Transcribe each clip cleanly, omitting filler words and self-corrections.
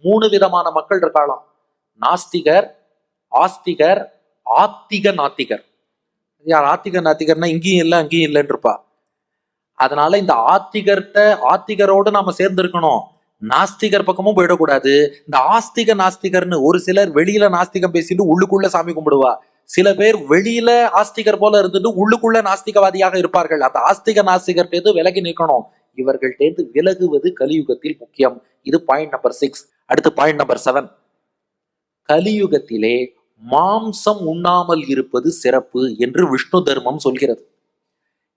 3 விதமான மக்கள் இருக்காளாம். நாஸ்திகர், ஆஸ்திகர், ஆத்திக நாத்திகர். யார் ஆத்திக நாத்திகர்னா இங்கேயும் இல்லை அங்கேயும் இல்லைன்னு இருப்பா. அதனால இந்த ஆத்திகரோடு நாம சேர்ந்து இருக்கணும், நாஸ்திகர் பக்கமும் போயிடக்கூடாது. இந்த ஆஸ்திக நாஸ்திகர்னு ஒரு சிலர் வெளியில நாஸ்திகம் பேசிட்டு உள்ளுக்குள்ள சாமி கும்பிடுவா. சில பேர் வெளியில ஆஸ்திகர் போல இருந்துட்டு உள்ளுக்குள்ள நாஸ்திகவாதியாக இருப்பார்கள். அந்த ஆஸ்திக நாஸ்திகர்டேந்து விலகி நிற்கணும். இவர்கள்டேந்து விலகுவது கலியுகத்தில் முக்கியம். இது பாயிண்ட் நம்பர் 6. அடுத்து பாயிண்ட் நம்பர் 7. கலியுகத்திலே மாம்சம் உண்ணாமல் இருப்பது சிறப்பு என்று விஷ்ணு தர்மம் சொல்கிறது.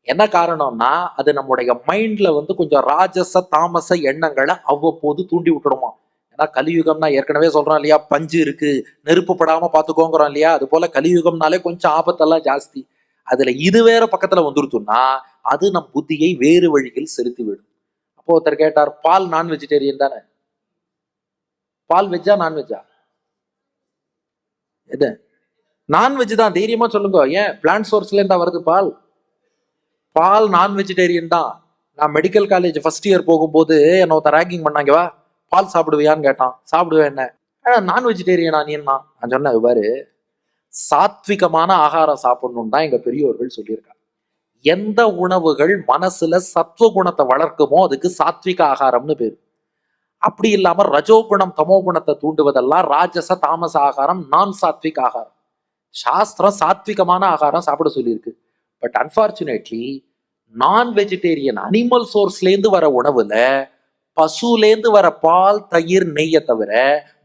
என்ன காரணம்னா அது நம்முடைய மைண்ட்ல கொஞ்சம் ராஜச தாமச எண்ணங்களை அவ்வப்போது தூண்டி விட்டுடுமா. ஏன்னா கலியுகம்னா ஏற்கனவே சொல்றோம் இல்லையா, பஞ்சு இருக்கு, நெருப்பு படாம பாத்துக்கோங்கிறோம் இல்லையா. அது போல கலியுகம்னாலே கொஞ்சம் ஆபத்தெல்லாம் ஜாஸ்தி. அதுல இது வேற பக்கத்துல வந்துருத்துன்னா அது நம் புத்தியை வேறு வழியில் செலுத்தி விடும். அப்போ ஒருத்தர் கேட்டார், பால் நான் வெஜிடேரியன் தானே, பால் வெஜ்ஜா நான்வெஜ்ஜா? எது? நான்வெஜ் தான், தைரியமா சொல்லுங்க. ஏன் பிளான்ட் சோர்ஸ்ல இருந்தா வருது பால்? பால் நான் வெஜிடேரியன் தான். நான் மெடிக்கல் காலேஜ் ஃபர்ஸ்ட் இயர் போகும்போது என்ன ஒருத்தர் ரேங்கிங் பண்ணாங்க, வா பால் சாப்பிடுவியான்னு கேட்டான். சாப்பிடுவேன். என்ன நான் வெஜிடேரியனா நீ? நான் சொன்னேன், பாரு சாத்விகமான ஆகாரம் சாப்பிடணும் தான் எங்க பெரியோர்கள் சொல்லியிருக்காங்க. எந்த உணவுகள் மனசுல சத்துவ குணத்தை வளர்க்குமோ அதுக்கு சாத்விக ஆகாரம்னு பேரு. அப்படி இல்லாம ரஜோகுணம் தமோ குணத்தை தூண்டுவதெல்லாம் ராஜச தாமச ஆகாரம், நான் சாத்விக் ஆகாரம். சாஸ்திரம் சாத்விகமான ஆகாரம் சாப்பிட சொல்லியிருக்கு. பட் அன்பார்ச்சுனேட்லி நான் வெஜிடேரியன் அனிமல் சோர்ஸ்லேருந்து வர உணவுல பசுலேருந்து வர பால், தயிர், நெய்யை தவிர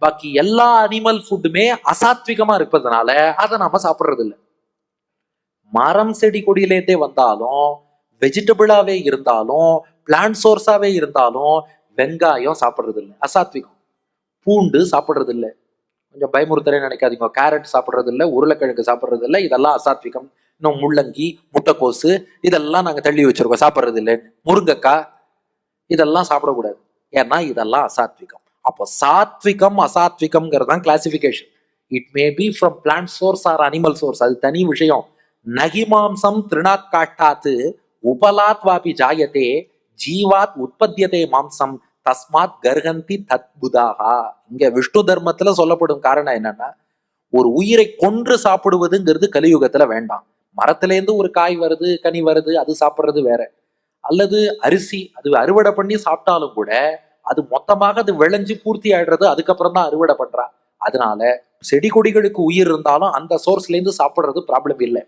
பாக்கி எல்லா அனிமல் ஃபுட்டுமே அசாத்விகமா இருப்பதனால அதை நம்ம சாப்பிட்றது இல்லை. மரம் செடி கொடியிலேருந்தே வந்தாலும், வெஜிடபிளாவே இருந்தாலும், பிளான்ட் சோர்ஸாவே இருந்தாலும் வெங்காயம் சாப்பிட்றது இல்லை, அசாத்விகம். பூண்டு சாப்பிட்றது இல்லை, கொஞ்சம் பயமுறுத்தலே நினைக்காதீங்க. கேரட் சாப்பிட்றது இல்லை, உருளைக்கிழங்கு சாப்பிட்றது இல்லை, இதெல்லாம் அசாத்விகம். இன்னும் முள்ளங்கி, முட்டைக்கோசு இதெல்லாம் நாங்கள் தள்ளி வச்சிருக்கோம், சாப்பிட்றது இல்லை. முருங்கைக்காய் இதெல்லாம் சாப்பிடக்கூடாது, ஏன்னா இதெல்லாம் அசாத்விகம். அப்போ சாத்விகம் அசாத்விகம்ங்கிறது தான் classification. It may be from plant source or animal source, அது தனி விஷயம். நகிமாம்சம் திருநாத் காட்டாத்து உபலாத் வாபி ஜாயத்தே ஜீவாத் உற்பத்தியதே மாம்சம் தஸ்மாத் கர்ஹந்தி தத்புதாகா. இங்க விஷ்ணு தர்மத்துல சொல்லப்படும் காரணம் என்னன்னா, ஒரு உயிரை கொன்று சாப்பிடுவதுங்கிறது கலியுகத்துல வேண்டாம். மரத்திலேருந்து ஒரு காய் வருது, கனி வருது, அது சாப்பிட்றது வேற. அல்லது அரிசி அது அறுவடை பண்ணி சாப்பிட்டாலும் கூட அது மொத்தமாக அது விளைஞ்சு பூர்த்தி ஆயிடுறது, அதுக்கப்புறம் தான் அறுவடை பண்றா. அதனால செடி கொடிகளுக்கு உயிர் இருந்தாலும் அந்த சோர்ஸ்ல இருந்து சாப்பிட்றது ப்ராப்ளம் இல்லை.